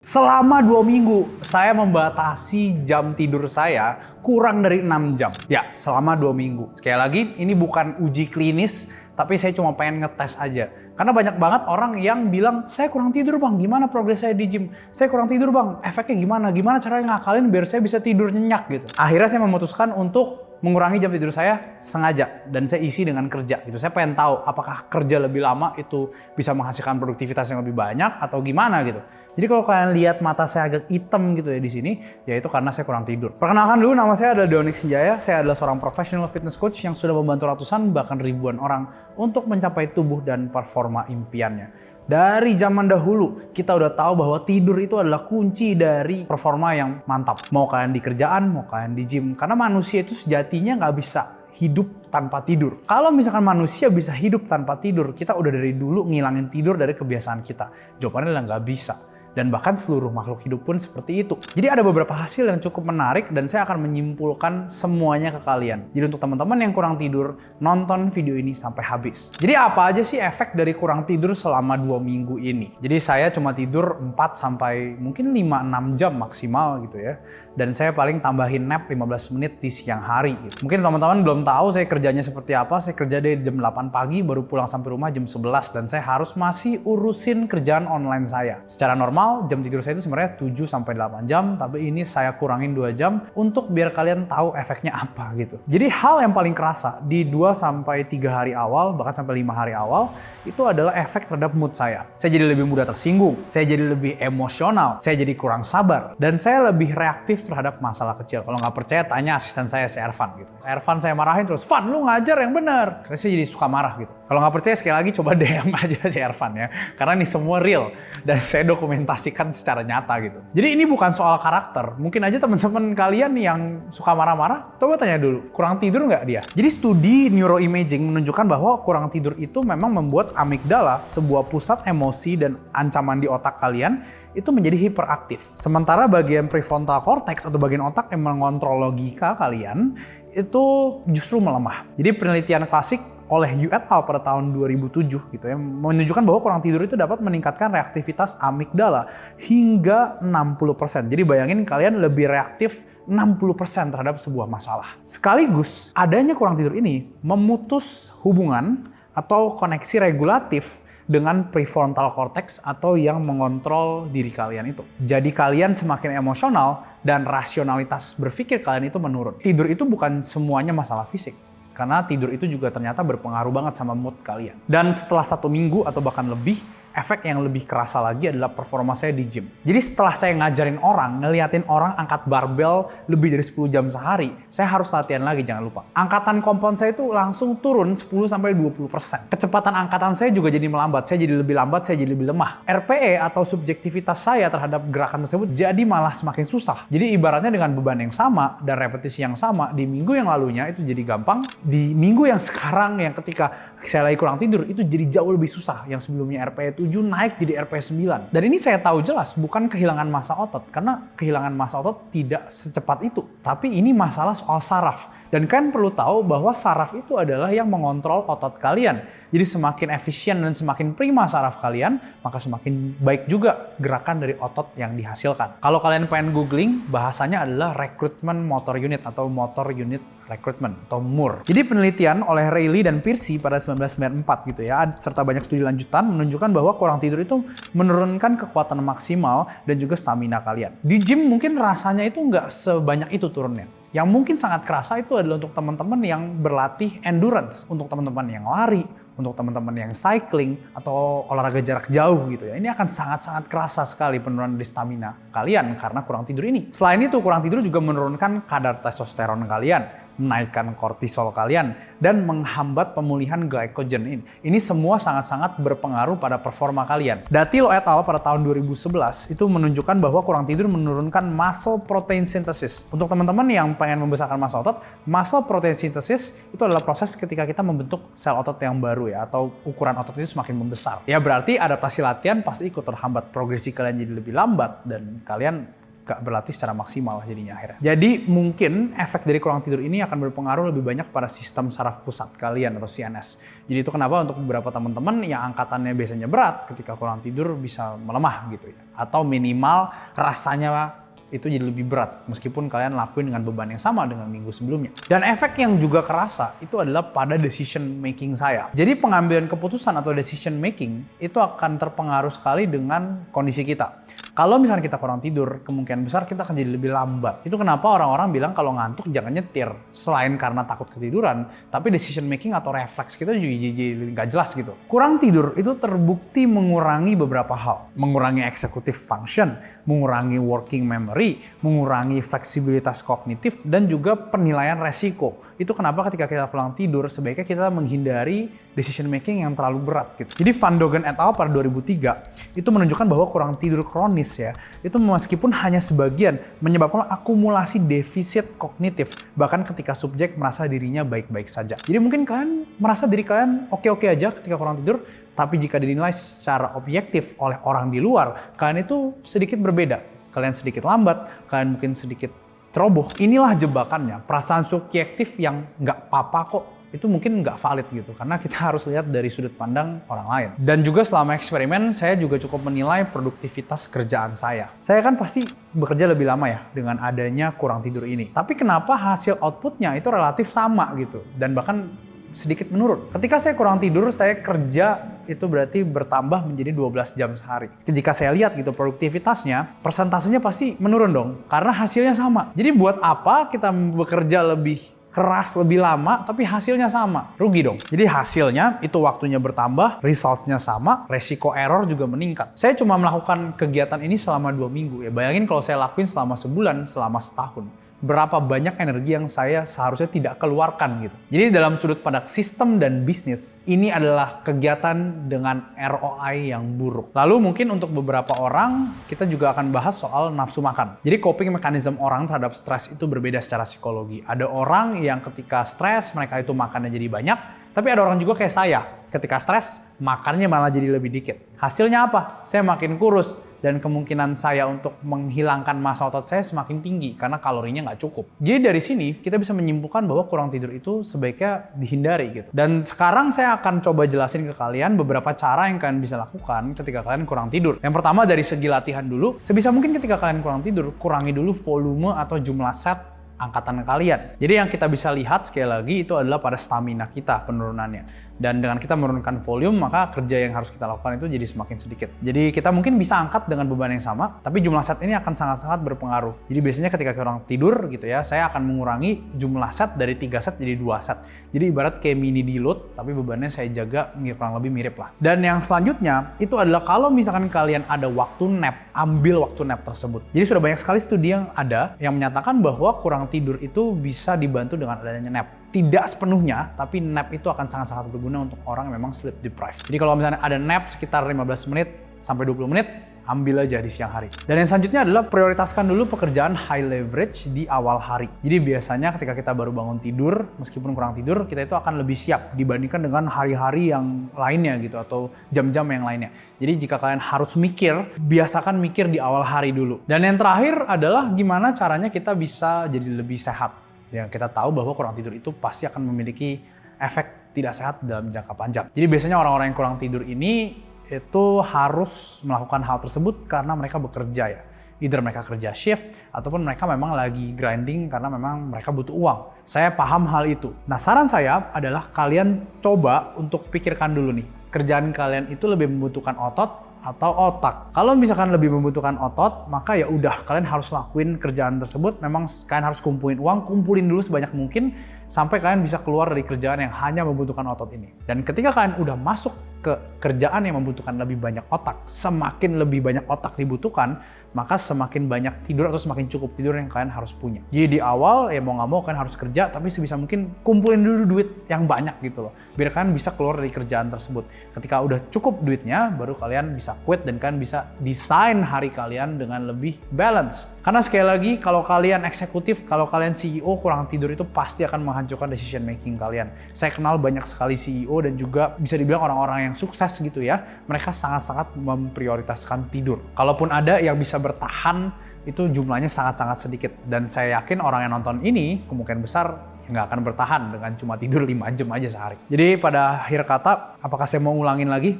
Selama 2 minggu, saya membatasi jam tidur saya kurang dari 6 jam. Ya, selama 2 minggu. Sekali lagi, ini bukan uji klinis, tapi saya cuma pengen ngetes aja. Karena banyak banget orang yang bilang, saya kurang tidur bang, gimana progres saya di gym? Saya kurang tidur bang, efeknya gimana? Gimana caranya ngakalin biar saya bisa tidur nyenyak gitu. Akhirnya saya memutuskan untuk mengurangi jam tidur saya sengaja dan saya isi dengan kerja gitu. Saya pengen tahu apakah kerja lebih lama itu bisa menghasilkan produktivitas yang lebih banyak atau gimana gitu. Jadi kalau kalian lihat mata saya agak hitam gitu ya di sini, ya itu karena saya kurang tidur. Perkenalkan dulu, nama saya adalah Donick Senjaya. Saya adalah seorang professional fitness coach yang sudah membantu ratusan bahkan ribuan orang untuk mencapai tubuh dan performa impiannya. Dari zaman dahulu, kita udah tahu bahwa tidur itu adalah kunci dari performa yang mantap. Mau kalian di kerjaan, mau kalian di gym. Karena manusia itu sejatinya nggak bisa hidup tanpa tidur. Kalau misalkan manusia bisa hidup tanpa tidur, kita udah dari dulu ngilangin tidur dari kebiasaan kita. Jawabannya adalah nggak bisa. Dan bahkan seluruh makhluk hidup pun seperti itu. Jadi ada beberapa hasil yang cukup menarik dan saya akan menyimpulkan semuanya ke kalian. Jadi untuk teman-teman yang kurang tidur, nonton video ini sampai habis. Jadi apa aja sih efek dari kurang tidur selama 2 minggu ini? Jadi saya cuma tidur 4 sampai mungkin 5-6 jam maksimal gitu ya. Dan saya paling tambahin nap 15 menit di siang hari gitu. Mungkin teman-teman belum tahu saya kerjanya seperti apa. Saya kerja dari jam 8 pagi baru pulang sampai rumah jam 11 dan saya harus masih urusin kerjaan online saya. Secara normal jam tidur saya itu sebenarnya 7 sampai 8 jam, tapi ini saya kurangin 2 jam untuk biar kalian tahu efeknya apa gitu. Jadi hal yang paling kerasa di 2 sampai 3 hari awal, bahkan sampai 5 hari awal, itu adalah efek terhadap mood saya. Saya jadi lebih mudah tersinggung, saya jadi lebih emosional, saya jadi kurang sabar, dan saya lebih reaktif terhadap masalah kecil. Kalau nggak percaya, tanya asisten saya, si Ervan gitu. Ervan saya marahin terus, Van lu ngajar yang benar. Saya jadi suka marah gitu. Kalau nggak percaya, sekali lagi coba DM aja si Ervan ya. Karena ini semua real, dan saya dokumentasikan secara nyata gitu. Jadi ini bukan soal karakter. Mungkin aja teman-teman kalian yang suka marah-marah, coba tanya dulu, kurang tidur nggak dia? Jadi studi neuroimaging menunjukkan bahwa kurang tidur itu memang membuat amigdala, sebuah pusat emosi dan ancaman di otak kalian, itu menjadi hiperaktif. Sementara bagian prefrontal cortex atau bagian otak yang mengontrol logika kalian, itu justru melemah. Jadi penelitian klasik oleh Yu et al. Pada tahun 2007 gitu ya, menunjukkan bahwa kurang tidur itu dapat meningkatkan reaktivitas amigdala hingga 60%. Jadi bayangin kalian lebih reaktif 60% terhadap sebuah masalah. Sekaligus adanya kurang tidur ini memutus hubungan atau koneksi regulatif dengan prefrontal cortex atau yang mengontrol diri kalian itu. Jadi kalian semakin emosional dan rasionalitas berpikir kalian itu menurun. Tidur itu bukan semuanya masalah fisik. Karena tidur itu juga ternyata berpengaruh banget sama mood kalian. Dan setelah 1 minggu atau bahkan lebih, efek yang lebih kerasa lagi adalah performa saya di gym. Jadi setelah saya ngajarin orang, ngeliatin orang angkat barbel lebih dari 10 jam sehari, saya harus latihan lagi, jangan lupa. Angkatan kompon saya itu langsung turun 10-20%. Kecepatan angkatan saya juga jadi melambat, saya jadi lebih lambat, saya jadi lebih lemah. RPE atau subjektivitas saya terhadap gerakan tersebut jadi malah semakin susah. Jadi ibaratnya dengan beban yang sama dan repetisi yang sama, di minggu yang lalunya itu jadi gampang, di minggu yang sekarang yang ketika saya lagi kurang tidur itu jadi jauh lebih susah. Yang sebelumnya RPE 7 naik jadi RPE 9. Dan ini saya tahu jelas bukan kehilangan massa otot, karena kehilangan massa otot tidak secepat itu. Tapi ini masalah soal saraf. Dan kalian perlu tahu bahwa saraf itu adalah yang mengontrol otot kalian. Jadi semakin efisien dan semakin prima saraf kalian, maka semakin baik juga gerakan dari otot yang dihasilkan. Kalau kalian pengen googling, bahasanya adalah recruitment motor unit atau motor unit recruitment atau MUR. Jadi penelitian oleh Reilly dan Piercy pada 1994 gitu ya, serta banyak studi lanjutan menunjukkan bahwa kurang tidur itu menurunkan kekuatan maksimal dan juga stamina kalian. Di gym mungkin rasanya itu nggak sebanyak itu turunnya. Yang mungkin sangat kerasa itu adalah untuk teman-teman yang berlatih endurance, untuk teman-teman yang lari, untuk teman-teman yang cycling atau olahraga jarak jauh gitu ya. Ini akan sangat-sangat kerasa sekali penurunan di stamina kalian karena kurang tidur ini. Selain itu, kurang tidur juga menurunkan kadar testosteron kalian, menaikkan kortisol kalian, dan menghambat pemulihan glycogen ini. Ini semua sangat-sangat berpengaruh pada performa kalian. Dattilo et al. Pada tahun 2011 itu menunjukkan bahwa kurang tidur menurunkan muscle protein synthesis. Untuk teman-teman yang pengen membesarkan massa otot, muscle protein synthesis itu adalah proses ketika kita membentuk sel otot yang baru ya, atau ukuran otot itu semakin membesar. Ya berarti adaptasi latihan pasti ikut terhambat, progresi kalian jadi lebih lambat, dan kalian gak berlatih secara maksimal jadinya akhirnya. Jadi mungkin efek dari kurang tidur ini akan berpengaruh lebih banyak pada sistem saraf pusat kalian atau CNS. Jadi itu kenapa untuk beberapa teman-teman yang angkatannya biasanya berat, ketika kurang tidur bisa melemah gitu ya. Atau minimal rasanya itu jadi lebih berat meskipun kalian lakuin dengan beban yang sama dengan minggu sebelumnya. Dan efek yang juga kerasa itu adalah pada decision making saya. Jadi pengambilan keputusan atau decision making itu akan terpengaruh sekali dengan kondisi kita. Kalau misalnya kita kurang tidur, kemungkinan besar kita akan jadi lebih lambat. Itu kenapa orang-orang bilang kalau ngantuk jangan nyetir. Selain karena takut ketiduran, tapi decision making atau refleks kita juga jadi nggak jelas gitu. Kurang tidur itu terbukti mengurangi beberapa hal. Mengurangi executive function, mengurangi working memory, mengurangi fleksibilitas kognitif, dan juga penilaian resiko. Itu kenapa ketika kita kurang tidur, sebaiknya kita menghindari decision making yang terlalu berat gitu. Jadi Van Dogen et al. Pada 2003 itu menunjukkan bahwa kurang tidur kronis ya, itu meskipun hanya sebagian menyebabkan akumulasi defisit kognitif, bahkan ketika subjek merasa dirinya baik-baik saja. Jadi mungkin kalian merasa diri kalian oke-oke aja ketika kurang tidur, tapi jika dinilai secara objektif oleh orang di luar, kalian itu sedikit berbeda. Kalian sedikit lambat, kalian mungkin sedikit ceroboh. Inilah jebakannya, perasaan subjektif yang nggak apa-apa kok, itu mungkin nggak valid gitu, karena kita harus lihat dari sudut pandang orang lain. Dan juga selama eksperimen, saya juga cukup menilai produktivitas kerjaan saya. Saya kan pasti bekerja lebih lama ya dengan adanya kurang tidur ini. Tapi kenapa hasil outputnya itu relatif sama gitu, dan bahkan sedikit menurun. Ketika saya kurang tidur, saya kerja itu berarti bertambah menjadi 12 jam sehari. Jika saya lihat gitu produktivitasnya, persentasenya pasti menurun dong, karena hasilnya sama. Jadi buat apa kita bekerja lebih keras lebih lama tapi hasilnya sama? Rugi dong. Jadi hasilnya itu waktunya bertambah, results-nya sama, resiko error juga meningkat. Saya cuma melakukan kegiatan ini selama 2 minggu ya. Bayangin kalau saya lakuin selama sebulan, selama setahun. Berapa banyak energi yang saya seharusnya tidak keluarkan gitu. Jadi dalam sudut pandang sistem dan bisnis, ini adalah kegiatan dengan ROI yang buruk. Lalu mungkin untuk beberapa orang, kita juga akan bahas soal nafsu makan. Jadi coping mechanism orang terhadap stres itu berbeda secara psikologi. Ada orang yang ketika stres, mereka itu makannya jadi banyak. Tapi ada orang juga kayak saya, ketika stres, makannya malah jadi lebih dikit. Hasilnya apa? Saya makin kurus. Dan kemungkinan saya untuk menghilangkan massa otot saya semakin tinggi karena kalorinya nggak cukup. Jadi dari sini kita bisa menyimpulkan bahwa kurang tidur itu sebaiknya dihindari gitu. Dan sekarang saya akan coba jelasin ke kalian beberapa cara yang kalian bisa lakukan ketika kalian kurang tidur. Yang pertama dari segi latihan dulu, sebisa mungkin ketika kalian kurang tidur, kurangi dulu volume atau jumlah set angkatan kalian. Jadi yang kita bisa lihat sekali lagi itu adalah pada stamina kita penurunannya. Dan dengan kita menurunkan volume, maka kerja yang harus kita lakukan itu jadi semakin sedikit. Jadi kita mungkin bisa angkat dengan beban yang sama, tapi jumlah set ini akan sangat-sangat berpengaruh. Jadi biasanya ketika kurang tidur gitu ya, saya akan mengurangi jumlah set dari 3 set jadi 2 set. Jadi ibarat kayak mini deload, tapi bebannya saya jaga kurang lebih mirip lah. Dan yang selanjutnya itu adalah kalau misalkan kalian ada waktu nap, ambil waktu nap tersebut. Jadi sudah banyak sekali studi yang ada yang menyatakan bahwa kurang tidur itu bisa dibantu dengan adanya nap. Tidak sepenuhnya, tapi nap itu akan sangat-sangat berguna untuk orang yang memang sleep deprived. Jadi kalau misalnya ada nap sekitar 15 menit sampai 20 menit, ambil aja di siang hari. Dan yang selanjutnya adalah prioritaskan dulu pekerjaan high leverage di awal hari. Jadi biasanya ketika kita baru bangun tidur, meskipun kurang tidur, kita itu akan lebih siap dibandingkan dengan hari-hari yang lainnya gitu, atau jam-jam yang lainnya. Jadi jika kalian harus mikir, biasakan mikir di awal hari dulu. Dan yang terakhir adalah gimana caranya kita bisa jadi lebih sehat. Ya, kita tahu bahwa kurang tidur itu pasti akan memiliki efek tidak sehat dalam jangka panjang. Jadi biasanya orang-orang yang kurang tidur ini itu harus melakukan hal tersebut karena mereka bekerja ya. Either mereka kerja shift ataupun mereka memang lagi grinding karena memang mereka butuh uang. Saya paham hal itu. Nah, saran saya adalah kalian coba untuk pikirkan dulu nih. Kerjaan kalian itu lebih membutuhkan otot atau otak. Kalau misalkan lebih membutuhkan otot, maka ya udah kalian harus lakuin kerjaan tersebut. Memang kalian harus kumpulin uang, kumpulin dulu sebanyak mungkin sampai kalian bisa keluar dari kerjaan yang hanya membutuhkan otot ini. Dan ketika kalian udah masuk ke kerjaan yang membutuhkan lebih banyak otak, semakin lebih banyak otak dibutuhkan, maka semakin banyak tidur atau semakin cukup tidur yang kalian harus punya. Jadi di awal ya mau nggak mau kalian harus kerja, tapi sebisa mungkin kumpulin dulu duit yang banyak gitu loh, biar kalian bisa keluar dari kerjaan tersebut. Ketika udah cukup duitnya, baru kalian bisa quit dan kalian bisa desain hari kalian dengan lebih balance. Karena sekali lagi, kalau kalian eksekutif, kalau kalian CEO kurang tidur itu pasti akan menghancurkan decision making kalian. Saya kenal banyak sekali CEO dan juga bisa dibilang orang-orang yang yang sukses gitu ya, mereka sangat-sangat memprioritaskan tidur. Kalaupun ada yang bisa bertahan, itu jumlahnya sangat-sangat sedikit. Dan saya yakin orang yang nonton ini kemungkinan besar nggak akan bertahan dengan cuma tidur 5 jam aja sehari. Jadi pada akhir kata, apakah saya mau ulangin lagi?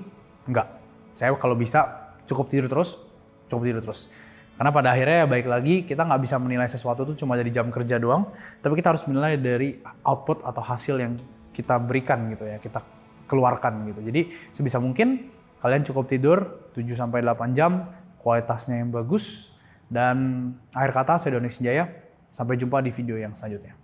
Enggak. Saya kalau bisa cukup tidur terus. Karena pada akhirnya baik lagi, kita nggak bisa menilai sesuatu itu cuma dari jam kerja doang, tapi kita harus menilai dari output atau hasil yang kita berikan gitu ya, kita keluarkan gitu. Jadi sebisa mungkin kalian cukup tidur 7-8 jam, kualitasnya yang bagus, dan akhir kata saya Doni Sinjaya, sampai jumpa di video yang selanjutnya.